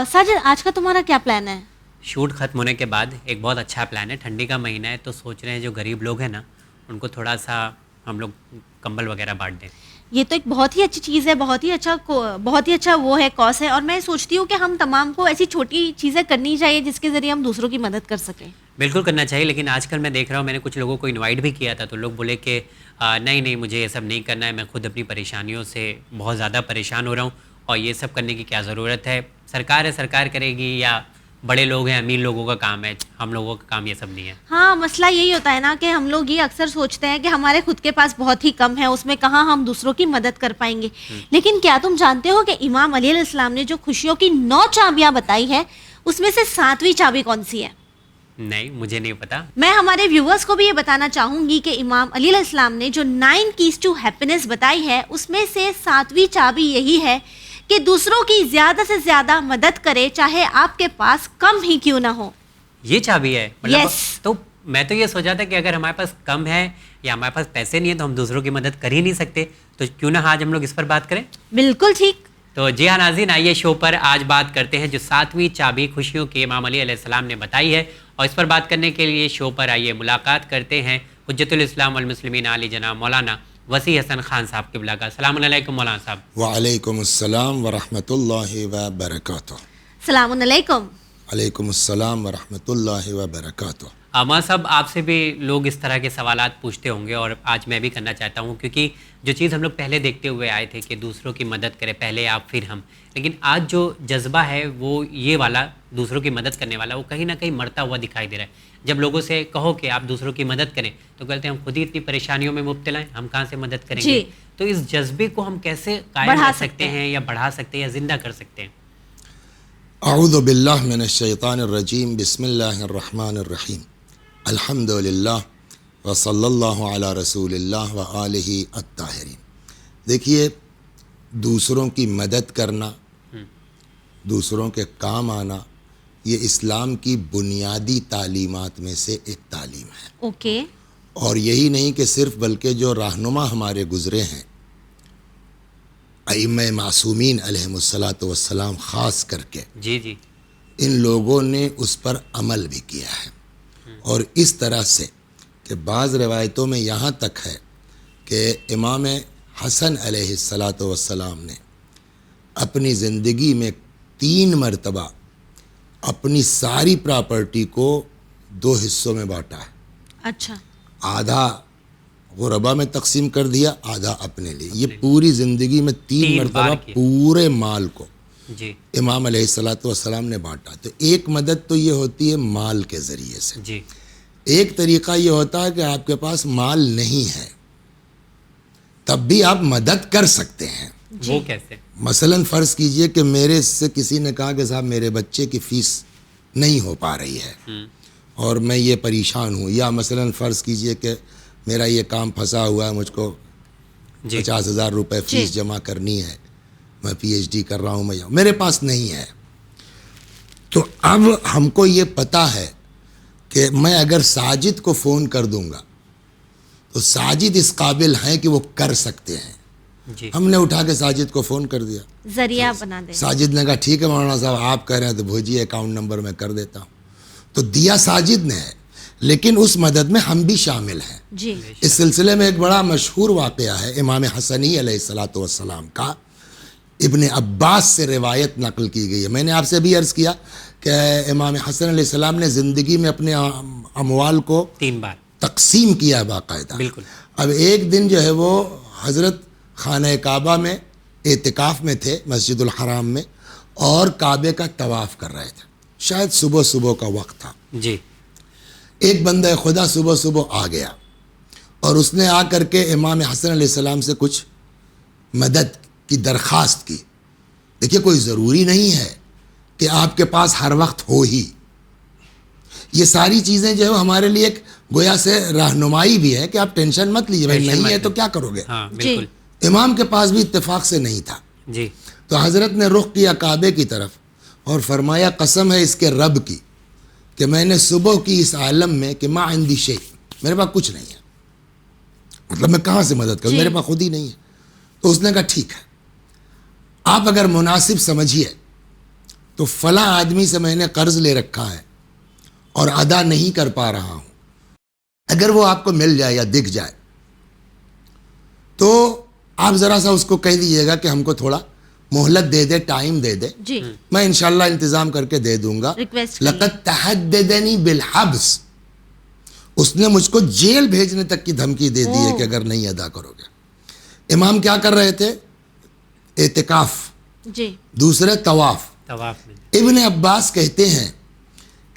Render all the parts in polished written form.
ساجد آج کا تمہارا کیا پلان ہے؟ شوٹ ختم ہونے کے بعد ایک بہت اچھا پلان ہے. ٹھنڈی کا مہینہ ہے تو سوچ رہے ہیں جو غریب لوگ ہیں نا ان کو تھوڑا سا ہم لوگ کمبل وغیرہ بانٹ دیں. یہ تو ایک بہت ہی اچھی چیز ہے, بہت ہی اچھا وہ ہے کاز ہے, اور میں سوچتی ہوں کہ ہم تمام کو ایسی چھوٹی چیزیں کرنی چاہیے جس کے ذریعے ہم دوسروں کی مدد کر سکیں. بالکل کرنا چاہیے, لیکن آج کل میں دیکھ رہا ہوں, میں نے کچھ لوگوں کو انوائٹ بھی کیا تھا تو لوگ بولے کہ نہیں مجھے یہ سب نہیں کرنا ہے, میں خود اپنی پریشانیوں سے بہت زیادہ پریشان ہو رہا ہوں اور یہ سب کرنے کی کیا ضرورت ہے, سرکار ہے سرکار کرے گی, یا بڑے لوگ ہیں امیر لوگوں کا کام ہے, ہم لوگوں کا کام یہ سب نہیں ہے. ہاں مسئلہ یہی ہوتا ہے نا کہ ہم لوگ یہ اکثر سوچتے ہیں کہ ہمارے خود کے پاس بہت ہی کم ہے, اس میں کہاں ہم دوسروں کی مدد کر پائیں گے. لیکن کیا تم جانتے ہو کہ امام علیہ السلام نے جو خوشیوں کی 9 چابیاں بتائی ہے اس میں سے 7ویں چابی کون سی ہے؟ نہیں مجھے نہیں پتا. میں ہمارے ویورز کو بھی یہ بتانا چاہوں گی کہ امام علیہ السلام نے جو 9 keys to happiness بتائی ہے اس میں سے 7ویں چابی یہی ہے کہ دوسروں کی زیادہ سے زیادہ مدد کرے, چاہے آپ کے پاس کم ہی کیوں نہ ہو. یہ چابی ہے مطلب؟ Yes. تو میں تو یہ سوچا تھا کہ اگر ہمارے پاس کم ہے یا ہمارے پاس پیسے نہیں ہیں تو ہم دوسروں کی مدد کر ہی نہیں سکتے, تو کیوں نہ آج ہم لوگ اس پر بات کریں. بالکل ٹھیک. تو جی ہاں ناظرین, آئیے شو پر آج بات کرتے ہیں جو 7ویں چابی خوشیوں کی امام علی علیہ السلام نے بتائی ہے, اور اس پر بات کرنے کے لیے شو پر آئیے ملاقات کرتے ہیں حجت الاسلام والمسلمین علی جناب مولانا وسیع حسن خان صاحب قبلہ کا. السلام علیکم مولانا صاحب. وعلیکم السلام ورحمۃ اللہ وبرکاتہ. السلام علیکم. علیکم السلام ورحمۃ اللہ وبرکاتہ. مولانا صاحب, آپ سے بھی لوگ اس طرح کے سوالات پوچھتے ہوں گے اور آج میں بھی کرنا چاہتا ہوں, کیونکہ جو چیز ہم لوگ پہلے دیکھتے ہوئے آئے تھے کہ دوسروں کی مدد کرے, پہلے آپ پھر ہم, لیکن آج جو جذبہ ہے وہ یہ والا دوسروں کی مدد کرنے والا وہ کہیں نہ کہیں مرتا ہوا دکھائی دے رہا ہے. جب لوگوں سے کہو کہ آپ دوسروں کی مدد کریں تو کہتے ہیں ہم خود ہی اتنی پریشانیوں میں مبتلا ہیں, ہم کہاں سے مدد کریں گے. تو اس جذبے کو ہم کیسے قائم کر سکتے ہیں یا بڑھا سکتے ہیں یا زندہ کر سکتے ہیں؟ اعوذ باللہ من الشیطان الرجیم. بسم اللہ الرحمن الرحیم. الحمد للہ وصلی اللہ علی رسول اللہ وآلہ الطاہرین. دیکھیے, دوسروں کی مدد کرنا, دوسروں کے کام آنا, یہ اسلام کی بنیادی تعلیمات میں سے ایک تعلیم ہے. اوکے. اور یہی نہیں کہ صرف, بلکہ جو رہنما ہمارے گزرے ہیں ائمہ معصومین علیہم الصلاۃ والسلام خاص کر کے, جی ان لوگوں نے اس پر عمل بھی کیا ہے. اور اس طرح سے کہ بعض روایتوں میں یہاں تک ہے کہ امام حسن علیہ الصلاۃ والسلام نے اپنی زندگی میں 3 مرتبہ اپنی ساری پراپرٹی کو 2 حصوں میں بانٹا ہے. اچھا. آدھا غربا میں تقسیم کر دیا, آدھا اپنے لیے. یہ پوری زندگی میں 3 مرتبہ پورے مال کو جی امام علیہ الصلاۃ والسلام نے بانٹا. تو ایک مدد تو یہ ہوتی ہے مال کے ذریعے سے. جی. ایک طریقہ یہ ہوتا ہے کہ آپ کے پاس مال نہیں ہے تب بھی آپ مدد کر سکتے ہیں. وہ کیسے؟ مثلا فرض کیجئے کہ میرے سے کسی نے کہا کہ صاحب میرے بچے کی فیس نہیں ہو پا رہی ہے اور میں یہ پریشان ہوں, یا مثلا فرض کیجئے کہ میرا یہ کام پھنسا ہوا ہے, مجھ کو 50,000 روپے فیس جمع کرنی ہے, میں پی ایچ ڈی کر رہا ہوں, میں میرے پاس نہیں ہے. تو اب ہم کو یہ پتہ ہے کہ میں اگر ساجد کو فون کر دوں گا تو ساجد اس قابل ہیں کہ وہ کر سکتے ہیں. ہم نے اٹھا کے ساجد کو فون کر دیا, ذریعہ بنا دیں. ساجد نے کہا ٹھیک ہے مولانا صاحب آپ کہہ رہے ہیں تو بھیجیے اکاؤنٹ نمبر میں کر دیتا ہوں. تو دیا ساجد نے ہے, لیکن اس مدد میں ہم بھی شامل ہیں. جی. اس سلسلے میں ایک بڑا مشہور واقعہ ہے امام حسنی علیہ الصلاۃ والسلام کا, ابن عباس سے روایت نقل کی گئی ہے. میں نے آپ سے بھی عرض کیا کہ امام حسن علیہ السلام نے زندگی میں اپنے اموال کو 3 بار تقسیم کیا باقاعدہ. بالکل. اب ایک دن جو ہے وہ حضرت خانہ کعبہ میں اعتکاف میں تھے, مسجد الحرام میں, اور کعبے کا طواف کر رہے تھے. شاید صبح کا وقت تھا. جی. ایک بندہ خدا صبح آ گیا اور اس نے آ کر کے امام حسن علیہ السلام سے کچھ مدد کی درخواست کی. دیکھیے, کوئی ضروری نہیں ہے کہ آپ کے پاس ہر وقت ہو ہی. یہ ساری چیزیں جو ہے ہمارے لیے ایک گویا سے رہنمائی بھی ہے کہ آپ ٹینشن مت لیجیے, بھائی نہیں ہے تو کیا کرو گے. ہاں بالکل. امام کے پاس بھی اتفاق سے نہیں تھا. جی. تو حضرت نے رخ کیا کعبے کی طرف اور فرمایا قسم ہے اس کے رب کی کہ میں نے صبح کی اس عالم میں کہ ما عندی شیء, میرے پاس کچھ نہیں ہے, مطلب میں کہاں سے مدد کروں, میرے پاس خود ہی نہیں ہے. تو اس نے کہا ٹھیک ہے, آپ اگر مناسب سمجھیے تو فلاں آدمی سے میں نے قرض لے رکھا ہے اور ادا نہیں کر پا رہا ہوں، اگر وہ آپ کو مل جائے یا دکھ جائے تو آپ ذرا سا اس کو کہہ دیجیے گا کہ ہم کو تھوڑا مہلت دے دے، ٹائم دے دے، جی میں انشاءاللہ انتظام کر کے دے دوں گا. ریکویسٹ لقد تحددنی بالحبس، اس نے مجھ کو جیل بھیجنے تک کی دھمکی دے دی ہے کہ اگر نہیں ادا کرو گے. امام کیا کر رہے تھے؟ اعتکاف. جی دوسرے طواف. طواف میں ابن عباس کہتے ہیں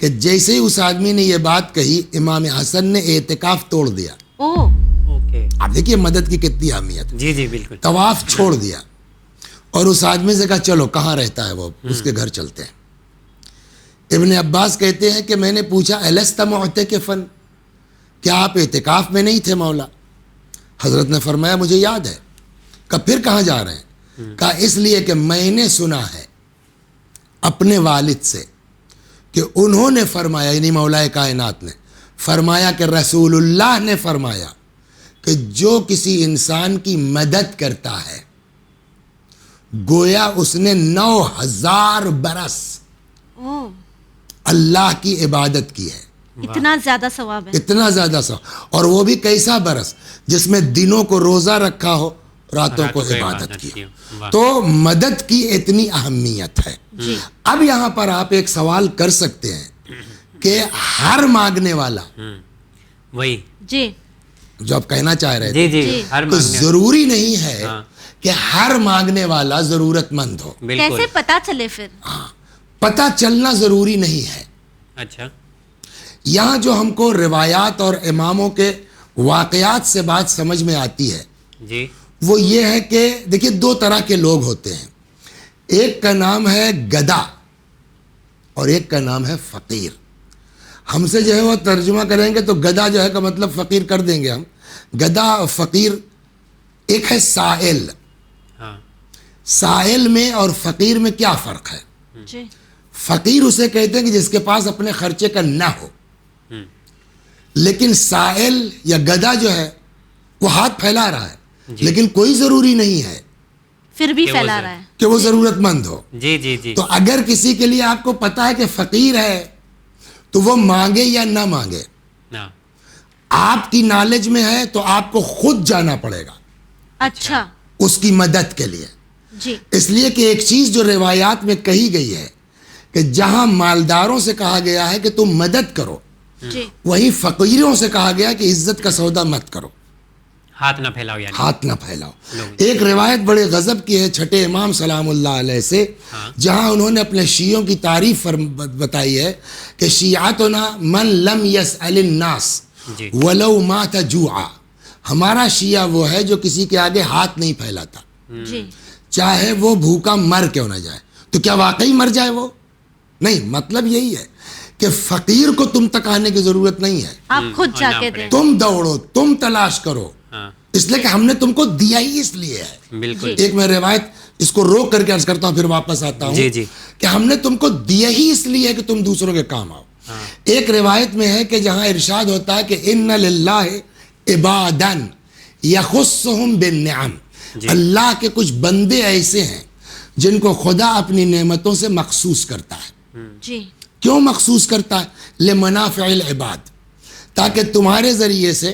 کہ جیسے ہی اس آدمی نے یہ بات کہی، امام حسن نے اعتکاف توڑ دیا. او اوکے. آپ دیکھیے مدد کی کتنی اہمیت. جی جی بالکل. طواف چھوڑ دیا اور اس آدمی سے کہا چلو کہاں رہتا ہے وہ، اس کے گھر چلتے ہیں. ابن عباس کہتے ہیں کہ میں نے پوچھا الست معتکفا، کیا آپ اعتکاف میں نہیں تھے مولا؟ حضرت نے فرمایا مجھے یاد ہے. کہا پھر کہاں جا رہے ہیں؟ کہا اس لیے کہ میں نے سنا ہے اپنے والد سے کہ انہوں نے فرمایا، یعنی مولا کائنات نے فرمایا کہ رسول اللہ نے فرمایا کہ جو کسی انسان کی مدد کرتا ہے گویا اس نے 9000 برس او اللہ کی عبادت کی ہے. اتنا زیادہ ثواب ہے. اتنا زیادہ سا، اور وہ بھی کیسا برس جس میں دنوں کو روزہ رکھا ہو، راتوں کو عبادت کی. تو مدد کی اتنی اہمیت ہے. جی اب یہاں پر آپ ایک سوال کر سکتے ہیں کہ ہر مانگنے والا، وہی جی جو آپ کہنا چاہ رہے جی تھے، جی ہر تو مانگنے ضروری نہیں ہے ہاں. کہ ہر مانگنے والا ضرورت مند ہو. بالکل. کیسے پتا چلے پھر؟ پتہ چلنا ضروری نہیں ہے. اچھا. یہاں جو ہم کو روایات اور اماموں کے واقعات سے بات سمجھ میں آتی ہے جی وہ یہ ہے کہ دیکھیے 2 طرح کے لوگ ہوتے ہیں. ایک کا نام ہے گدا اور ایک کا نام ہے فقیر. ہم سے جو ہے وہ ترجمہ کریں گے تو گدا جو ہے کا مطلب فقیر کر دیں گے ہم. گدا اور فقیر ایک ہے سائل. ہاں. سائل میں اور فقیر میں کیا فرق ہے؟ جی فقیر اسے کہتے ہیں کہ جس کے پاس اپنے خرچے کا نہ ہو، لیکن سائل یا گدا جو ہے وہ ہاتھ پھیلا رہا ہے لیکن کوئی ضروری نہیں ہے پھر بھی کہ وہ پھیلا رہا ہے. کہ وہ ضرورت مند ہو. جی جی جی تو اگر کسی کے لیے آپ کو پتا ہے کہ فقیر ہے تو وہ مانگے یا نہ مانگے، ہاں. آپ کی نالج میں ہے تو آپ کو خود جانا پڑے گا اچھا اس کی مدد کے لیے. جی اس لیے کہ ایک چیز جو روایات میں کہی گئی ہے کہ جہاں مالداروں سے کہا گیا ہے کہ تم مدد کرو، جی وہیں فقیروں سے کہا گیا کہ عزت کا سودا مت کرو، ہاتھ نہ پھیلاؤ یعنی. ہاتھ نہ پھیلاؤ. ایک روایت بڑے غضب کی ہے چھٹے امام سلام اللہ علیہ سے، جہاں انہوں نے اپنے شیعوں کی تعریف بتائی ہے کہ شیعتنا من لم یسأل الناس جی ولو مات جوعا. ہمارا شیعہ وہ ہے جو کسی کے آگے ہاتھ نہیں پھیلاتا جی چاہے وہ بھوکا مر کیوں نہ جائے. تو کیا واقعی مر جائے وہ؟ نہیں. مطلب یہی ہے کہ فقیر کو تم تک آنے کی ضرورت نہیں ہے، آپ خود جا کے دیں. تم دوڑو، تم تلاش کرو، ہاں اس لیے کہ ہم نے تم کو دیا ہی اس لیے ہے. بالکل. ایک میں روایت اس کو روک کر کے عرض کرتا ہوں پھر واپس آتا ہوں جی جی کہ ہم نے تم کو دیا ہی اس لیے کہ تم دوسروں کے کام آؤ. ایک روایت میں ہے کہ جہاں ارشاد ہوتا ہے کہ ان للہ عبادا یخصهم بالنعم، اللہ کے کچھ بندے ایسے ہیں جن کو خدا اپنی نعمتوں سے مخصوص کرتا ہے. جی کیوں مخصوص کرتا ہے؟ لمنافع العباد، تاکہ تمہارے ذریعے سے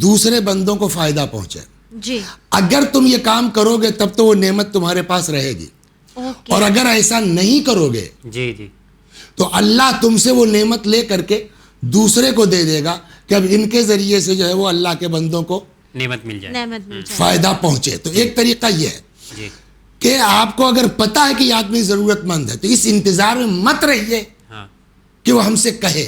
دوسرے بندوں کو فائدہ پہنچے. جی اگر تم یہ کام کرو گے تب تو وہ نعمت تمہارے پاس رہے گی، اوکے. اور اگر ایسا نہیں کرو گے جی جی تو اللہ تم سے وہ نعمت لے کر کے دوسرے کو دے دے گا کہ اب ان کے ذریعے سے جو ہے وہ اللہ کے بندوں کو نعمت مل جائے. نعمت مل جائے. فائدہ پہنچے. تو ایک طریقہ یہ ہے جی کہ آپ کو اگر پتا ہے کہ یہ آدمی ضرورت مند ہے تو اس انتظار میں مت رہیے ہاں کہ وہ ہم سے کہے.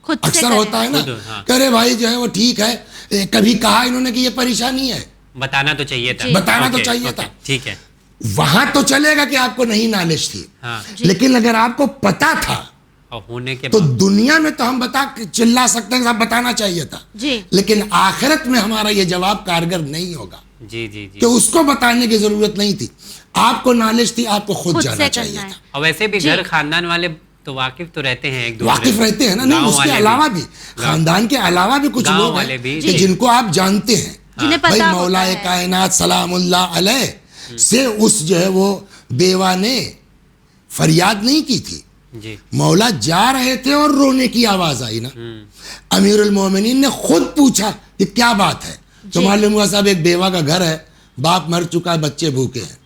خود سے اکثر کریں. ہوتا ہے نا خود، ہاں. کہ ارے بھائی جو ہے وہ ٹھیک ہے، کبھی کہا انہوں نے کہ یہ پریشانی ہے، بتانا تو چاہیے تھا. بتانا تو اوکے، چاہیے اوکے، تھا. ٹھیک ہے. وہاں تو چلے گا کہ آپ کو نہیں نالج تھی، ہاں لیکن اگر آپ کو پتا تھا اور ہونے کے تو بعد دنیا میں تو ہم چلا سکتے ہیں کہ بتانا چاہیے تھا، جی لیکن آخرت میں ہمارا یہ جواب کارگر نہیں ہوگا جی جی جی. کہ اس کو بتانے کی ضرورت نہیں تھی. آپ کو نالج تھی، آپ کو خود خود جانا سے چاہیے کرنا ہے. تھا. اور ویسے بھی گھر خاندان والے تو واقف تو رہتے ہیں ایک دوسرے واقف سے. رہتے ہیں نا. نہیں گاؤں اس کے والے علاوہ بھی خاندان کے علاوہ بھی کچھ گاؤں لوگ والے ہیں بھی، کہ جی. جن کو آپ جانتے ہیں. جنہیں بھائی پتا مولا ہوتا ہے. کائنات سلام اللہ علیہ سے اس جو ہے وہ بیوہ نے فریاد نہیں کی تھی. جی مولا جا رہے تھے اور رونے کی آواز آئی نا. امیر المومنین نے خود پوچھا کہ کیا بات ہے. تو معلوم ہوا صاحب ایک بیوہ کا گھر ہے, باپ مر چکا ہے, بچے بھوکے ہیں.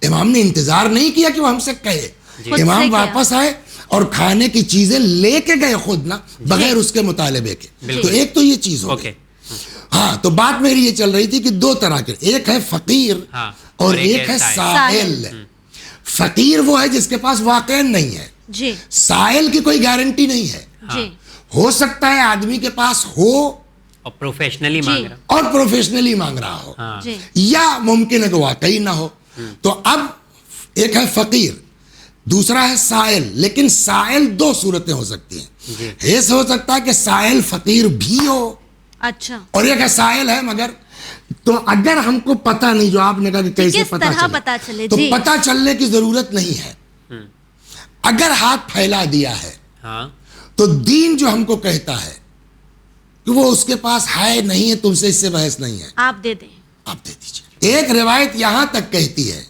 امام نے انتظار نہیں کیا کہ وہ ہم سے کہے. امام واپس آئے اور کھانے کی چیزیں لے کے گئے خود نا, بغیر اس کے مطالبے کے. تو ایک تو یہ چیز ہو گئی. ہاں, تو بات میری یہ چل رہی تھی کہ دو طرح کے, ایک ہے فقیر اور ایک ہے سائل. فقیر وہ ہے جس کے پاس واقعا نہیں ہے. جی. سائل کی کوئی گارنٹی نہیں ہے. جی. ہو سکتا ہے آدمی کے پاس ہو اور پروفیشنلی مانگ رہا اور پروفیشنلی مانگ رہا ہو, جی. یا ممکن ہے کہ واقعی نہ ہو. تو اب ایک ہے فقیر, دوسرا ہے سائل. لیکن سائل دو صورتیں ہو سکتی ہیں. ایسا ہو سکتا ہے کہ سائل فقیر بھی ہو, اچھا, اور ایک ہے سائل ہے مگر. تو اگر ہم کو پتہ نہیں, جو آپ نے کہا کہ کیسے پتہ چلے, تو پتہ چلنے کی ضرورت نہیں ہے. اگر ہاتھ پھیلا دیا ہے تو دین جو ہم کو کہتا ہے کہ وہ اس کے پاس ہے نہیں ہے, تم سے اس سے بحث نہیں ہے, آپ دے دیں, آپ دے دیجیے. ایک روایت یہاں تک کہتی ہے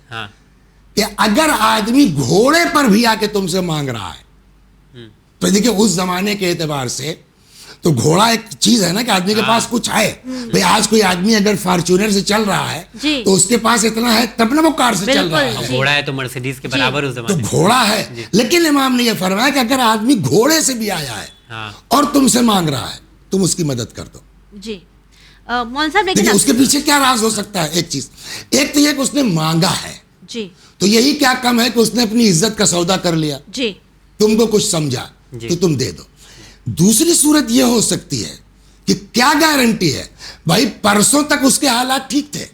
کہ اگر آدمی گھوڑے پر بھی آ کے تم سے مانگ رہا ہے, تو دیکھیں اس زمانے کے اعتبار سے تو گھوڑا ایک چیز ہے نا کہ آدمی کے پاس کچھ ہے. بھئی آج کوئی آدمی اگر فارچونر سے چل رہا ہے تو اس کے پاس اتنا ہے تب نہ وہ کار سے چل رہا ہے. گھوڑا ہے تو مرسیڈیز کے برابر اس زمانے تو گھوڑا ہے. لیکن امام نے یہ فرمایا کہ اگر آدمی گھوڑے سے بھی آیا ہے اور تم سے مانگ رہا ہے, تم اس کی مدد کر دو. جی. مولوی صاحب لیکن اس کے پیچھے کیا راز ہو سکتا ہے؟ ایک چیز, ایک تو یہ کہ اس نے مانگا ہے, جی, تو یہی کیا کم ہے کہ اس نے اپنی عزت کا سودا کر لیا, جی, تم کو کچھ سمجھا تو تم دے دو. دوسری صورت یہ ہو سکتی ہے کہ کیا گارنٹی ہے بھائی پرسوں تک اس کے حالات ٹھیک تھے,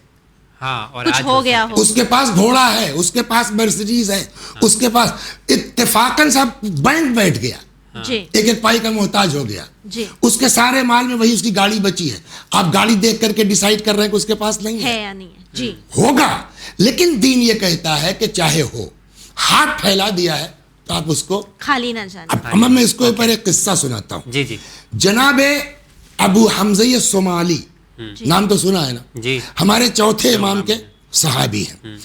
اور کچھ ہو گیا ہو, اس کے پاس گھوڑا ہے, اس کے پاس مرسیڈیز ہے, اس کے پاس اتفاقاً سب بینک بیٹھ گیا, جی, ایک ایک پائی کا محتاج ہو گیا, جی, اس کے سارے مال میں وہی اس کی گاڑی بچی ہے. آپ گاڑی دیکھ کر کے ڈیسائیڈ کر رہے ہیں کہ اس کے پاس نہیں ہے یا نہیں ہے. جی, ہوگا. لیکن دین یہ کہتا ہے کہ چاہے ہو, ہاتھ پھیلا دیا ہے تو آپ اس کو خالی نہ جانے. اب میں اس کو اوپر ایک قصہ سناتا ہوں. جی جی. جناب ابو حمزہ صومالی, نام تو سنا ہے نا, جی, ہمارے چوتھے امام کے صحابی ہیں.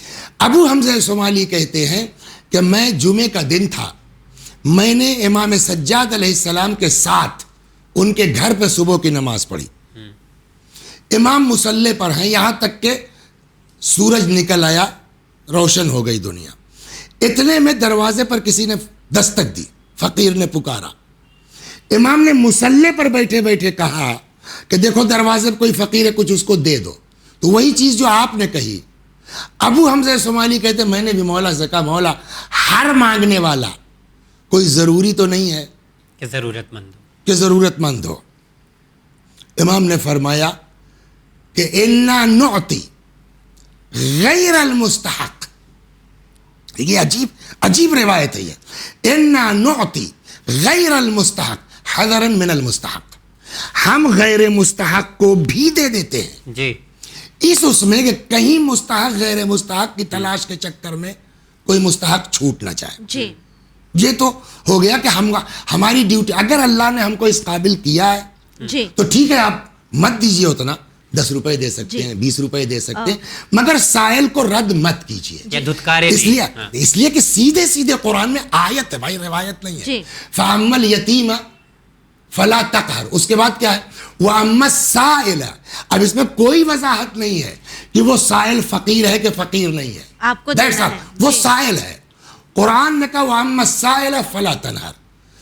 ابو حمزہ صومالی کہتے ہیں کہ میں جمعے کا دن تھا, میں نے امام سجاد علیہ السلام کے ساتھ ان کے گھر پہ صبح کی نماز پڑھی. امام مصلی پر ہیں, یہاں تک کہ سورج نکل آیا, روشن ہو گئی دنیا. اتنے میں دروازے پر کسی نے دستک دی, فقیر نے پکارا. امام نے مصلی پر بیٹھے بیٹھے کہا کہ دیکھو دروازے پر کوئی فقیر ہے, کچھ اس کو دے دو. تو وہی چیز جو آپ نے کہی. ابو حمزہ صومالی کہتے میں نے بھی مولا سے کہا, مولا ہر مانگنے والا کوئی ضروری تو نہیں ہے کہ ضرورت مند ہو, کہ ضرورت مند ہو. امام نے فرمایا کہ انا نعطی غیر المستحق. یہ عجیب روایت ہے یہ. انا نعطی غیر المستحق حذرا من المستحق. ہم غیر مستحق کو بھی دے دیتے ہیں جی, اس میں کہ کہیں مستحق غیر مستحق کی تلاش کے چکر میں کوئی مستحق چھوٹ نہ جائے. جی, یہ تو ہو گیا کہ ہماری ڈیوٹی. اگر اللہ نے ہم کو اس قابل کیا ہے جی, تو ٹھیک ہے, آپ مت دیجیے اتنا, 10 روپے دے سکتے ہیں, 20 روپے دے سکتے ہیں, مگر سائل کو رد مت کیجیے. یا دھتکارے اس لیے کہ سیدھے سیدھے قرآن میں آیت ہے بھائی, روایت نہیں ہے. فَأَمَّا الْيَتِيمَ فَلَا تَقْهَرْ. اس کے بعد کیا ہے, وَأَمَّا السَّائِلَ. اب اس میں کوئی وضاحت نہیں ہے کہ وہ سائل فقیر ہے کہ فقیر نہیں ہے, آپ کو وہ سائل ہے. قرآن نے کہا وَأَمَّا السَّائِلَ فَلَا تَنْهَرْ.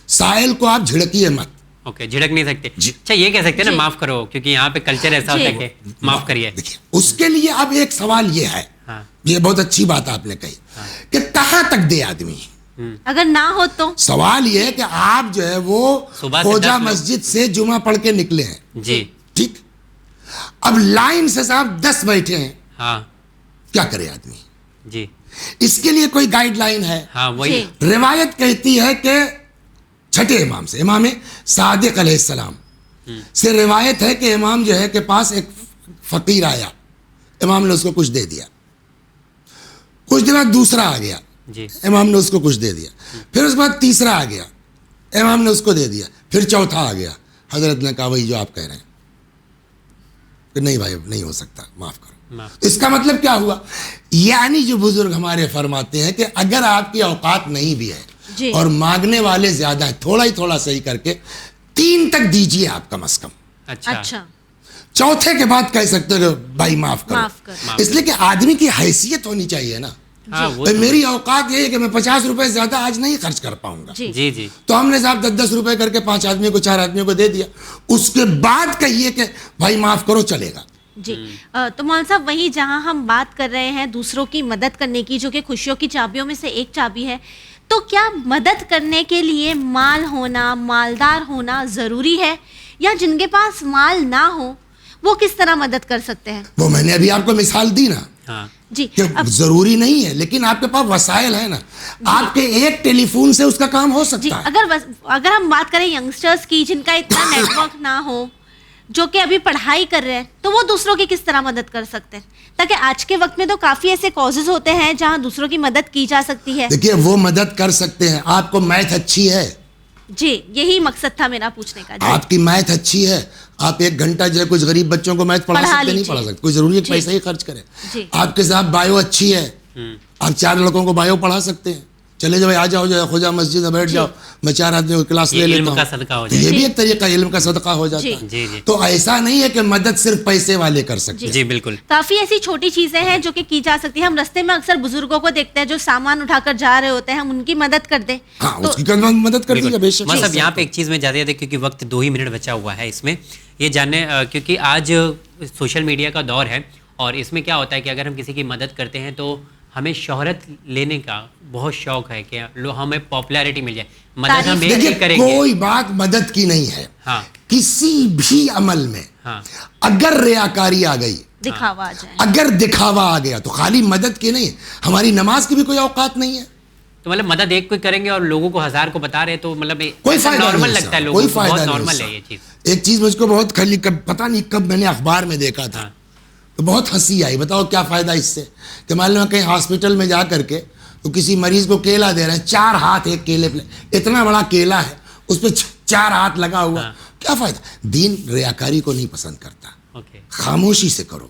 سائل کو آپ جھڑکیے مت. اوکے, جھڑک نہیں سکتے. اچھا یہ کہہ سکتے ہیں نا معاف کرو, کیونکہ یہاں پہ کلچر ایسا ہوتا ہے کہ معاف کریے. اس کے لیے اب ایک سوال یہ ہے, یہ بہت اچھی بات آپ نے کہی کہ کہاں تک دے آدمی. اگر نہ ہو تو سوال یہ ہے کہ آپ جو ہے وہ خوجہ مسجد سے جمعہ پڑھ کے نکلے ہیں, جی ٹھیک, اب لائن سے صاحب 10 بیٹھے ہیں, ہاں, کیا کرے آدمی. جی, اس کے لیے کوئی گائیڈ لائن ہے. ہاں وہی روایت کہتی ہے کہ چھٹے امام سے, امام صادق علیہ السلام سے روایت ہے کہ امام جو ہے کے پاس ایک فقیر آیا, امام نے اس کو کچھ دے دیا. کچھ دن بعد دوسرا آ گیا, امام نے اس کو کچھ دے دیا. پھر اس کے بعد تیسرا آ گیا, امام نے اس کو دے دیا. پھر چوتھا آ گیا, حضرت نے کہا وہی جو آپ کہہ رہے ہیں کہ نہیں بھائی نہیں ہو سکتا, معاف کرو. اس کا مطلب کیا ہوا, یعنی جو بزرگ ہمارے فرماتے ہیں کہ اگر آپ کی اوقات نہیں بھی ہے اور مانگنے والے زیادہ ہیں، تھوڑا ہی تھوڑا صحیح کر کے 3 تک دیجئے آپ کم از کم. اچھا. چوتھے کے بعد کہہ سکتے ہو کہ بھائی معاف کرو. اس لیے کہ آدمی کی حیثیت ہونی چاہیے نا. میری اوقات یہ ہے کہ میں 50 روپے زیادہ آج نہیں خرچ کر پاؤں گا. جی. تو ہم نے صاحب 10 روپے کر کے 5 آدمیوں کو 4 آدمیوں کو دے دیا. اس کے بعد کہیے کہ بھائی معاف کرو، چلے گا. جی. تو مولانا صاحب وہی جہاں ہم بات کر رہے ہیں دوسروں کی مدد کرنے کی، جو کہ خوشیوں کی چابیوں میں سے ایک چابی ہے، تو کیا مدد کرنے کے لیے مال ہونا، مالدار ہونا ضروری ہے، یا جن کے پاس مال نہ ہو وہ کس طرح مدد کر سکتے ہیں؟ وہ میں نے ابھی آپ کو مثال دی نا. جی. ضروری نہیں ہے، لیکن آپ کے پاس وسائل ہے نا. آپ کے ایک ٹیلی فون سے اس کا کام ہو سکتا ہے. اگر ہم بات کریں ینگسٹرز کی جن کا اتنا نیٹ ورک نہ ہو، جو کہ ابھی پڑھائی کر رہے ہیں، تو وہ دوسروں کی کس طرح مدد کر سکتے ہیں؟ تاکہ آج کے وقت میں تو کافی ایسے کازز ہوتے ہیں جہاں دوسروں کی مدد کی جا سکتی ہے. دیکھیے وہ مدد کر سکتے ہیں. آپ کو میتھ اچھی ہے؟ جی یہی مقصد تھا میرا پوچھنے کا. آپ کی میتھ اچھی ہے، آپ 1 گھنٹہ جو ہے کچھ غریب بچوں کو میتھ پڑھا سکتے نہیں پڑھا سکتے، کوئی ضروری ہے پیسہ ہی خرچ کریں. آپ کے ساتھ بایو اچھی ہے، آپ 4 لڑکوں کو بایو پڑھا سکتے ہیں. چلے جاؤ، آ جاؤ، خود جاؤ مسجد میں بیٹھ جاؤ، میں 4 آدمیوں کی کلاس لے لیتا ہوں. یہ بھی ایک طریقہ علم کا صدقہ ہو جاتا ہے. تو ایسا نہیں ہے کہ مدد صرف پیسے والے کر سکتے. جی بالکل. کافی ایسی چھوٹی چیزیں ہیں جو کہ کی جا سکتی ہیں. ہم رستے میں اکثر بزرگوں کو دیکھتے ہیں جو سامان اٹھا کر جا رہے ہوتے ہیں، ہم ان کی مدد کر دیں. ہاں اس کی مدد کر دیجیے بے شک. مطلب یہاں پہ ایک چیز میں زیادہ ہے کیونکہ وقت 2 ہی منٹ بچا ہوا ہے اس میں، یہ جاننے کیونکہ آج سوشل میڈیا کا دور ہے، اور اس میں کیا ہوتا ہے کہ اگر ہم کسی کی مدد کرتے ہیں تو ہمیں شہرت لینے کا بہت شوق ہے کہ ہمیں پاپولیرٹی مل جائے. مدد ہم ایک کریں گے. کوئی بات مدد کی نہیں ہے. کسی بھی عمل میں اگر ریاکاری آ گئی، دکھاوا آ جائے، اگر دکھاوا آ گیا، تو خالی مدد کی نہیں. ہماری نماز کی بھی کوئی اوقات نہیں ہے. تو مطلب مدد ایک کوئی کریں گے اور لوگوں کو 1000 کو بتا رہے تو مطلب کوئی فائدہ نارمل نہیں لگتا ہے لوگوں کو، بہت نارمل ہے یہ چیز. ایک چیز مجھ کو بہت پتہ نہیں کب میں نے اخبار میں دیکھا تھا، تو بہت ہنسی آئی. بتاؤ کیا فائدہ اس سے کہ مان لو کہیں ہاسپٹل میں جا کر کے تو کسی مریض کو کیلا دے رہے ہیں، 4 ہاتھ ایک کیلے پہ، اتنا بڑا کیلا ہے اس پہ 4 ہاتھ لگا ہوا. کیا فائدہ؟ دین ریاکاری کو نہیں پسند کرتا. خاموشی سے کرو،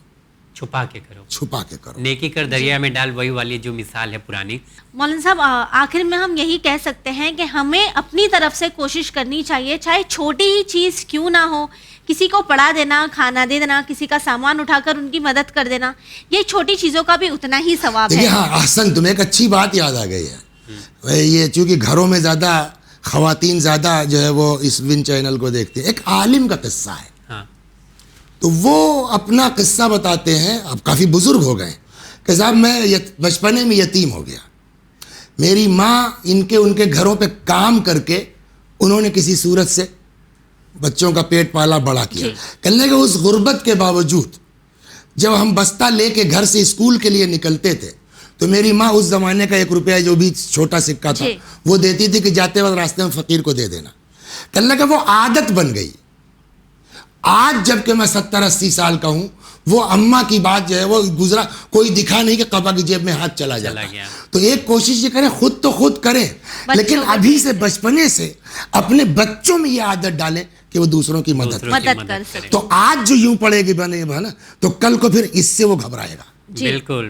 چھپا کے کرو، چھپا کے کرو. نیکی کر دریا میں ڈال، وہی والی جو مثال ہے پرانی. مولانا صاحب آخر میں ہم یہی کہہ سکتے ہیں کہ ہمیں اپنی طرف سے کوشش کرنی چاہیے، چاہے چھوٹی ہی چیز کیوں نہ ہو. کسی کو پڑھا دینا، کھانا دے دینا، کسی کا سامان اٹھا کر ان کی مدد کر دینا، یہ چھوٹی چیزوں کا بھی اتنا ہی ثواب ہے. ہاں احسن، تمہیں ایک اچھی بات یاد آ گئی ہے. یہ چونکہ گھروں میں زیادہ خواتین زیادہ جو ہے وہ اس ون چینل کو دیکھتے ہیں. ایک عالم کا قصہ ہے، تو وہ اپنا قصہ بتاتے ہیں. اب کافی بزرگ ہو گئے کہ صاحب میں بچپنے میں یتیم ہو گیا. میری ماں ان کے گھروں پہ کام کر کے انہوں نے کسی صورت سے بچوں کا پیٹ پالا بڑا کیا. کہنے کہ اس غربت کے باوجود جب ہم بستہ لے کے گھر سے اسکول کے لیے نکلتے تھے تو میری ماں اس زمانے کا 1 روپیہ جو بھی چھوٹا سکہ تھا وہ دیتی تھی کہ جاتے وقت راستے میں فقیر کو دے دینا. کہنے کہ وہ عادت بن گئی. آج جب کہ میں 70-80 سال کا ہوں، وہ اماں کی بات جو ہے وہ گزرا، کوئی دکھا نہیں کہ قبا کی جیب میں ہاتھ چلا جاتا. تو ایک کوشش یہ کریں، خود تو خود کریں، لیکن ابھی سے بچپنے سے اپنے بچوں میں یہ عادت ڈالیں کہ وہ دوسروں کی مدد کر سکیں. تو آج جو یوں پڑے گی بنے نا، تو کل کو پھر اس سے وہ گھبرائے گا.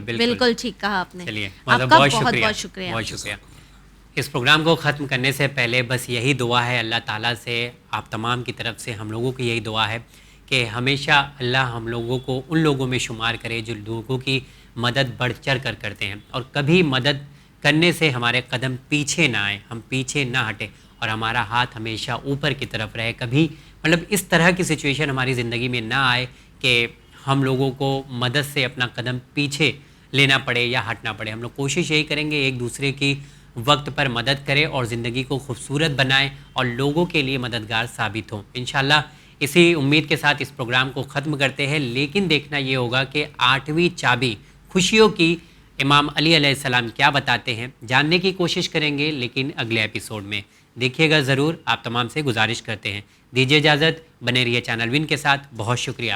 بالکل ٹھیک کہا آپ نے. چلیے آپ کا بہت بہت شکریہ. بہت شکریہ. اس پروگرام کو ختم کرنے سے پہلے بس یہی دعا ہے اللہ تعالیٰ سے، آپ تمام کی طرف سے ہم لوگوں کی یہی دعا ہے کہ ہمیشہ اللہ ہم لوگوں کو ان لوگوں میں شمار کرے جو لوگوں کی مدد بڑھ چڑھ کر کرتے ہیں، اور کبھی مدد کرنے سے ہمارے قدم پیچھے نہ آئے، ہم پیچھے نہ ہٹیں، اور ہمارا ہاتھ ہمیشہ اوپر کی طرف رہے. کبھی مطلب اس طرح کی سچویشن ہماری زندگی میں نہ آئے کہ ہم لوگوں کو مدد سے اپنا قدم پیچھے لینا پڑے یا ہٹنا پڑے. ہم لوگ کوشش یہی کریں گے ایک دوسرے کی وقت پر مدد کریں اور زندگی کو خوبصورت بنائیں اور لوگوں کے لیے مددگار ثابت ہوں. انشاءاللہ اسی امید کے ساتھ اس پروگرام کو ختم کرتے ہیں، لیکن دیکھنا یہ ہوگا کہ 8ویں چابی خوشیوں کی امام علی علیہ السلام کیا بتاتے ہیں، جاننے کی کوشش کریں گے، لیکن اگلے ایپیسوڈ میں. دیکھیے گا ضرور. آپ تمام سے گزارش کرتے ہیں. دیجیے اجازت، بنے رہیے چینل ون کے ساتھ. بہت شکریہ.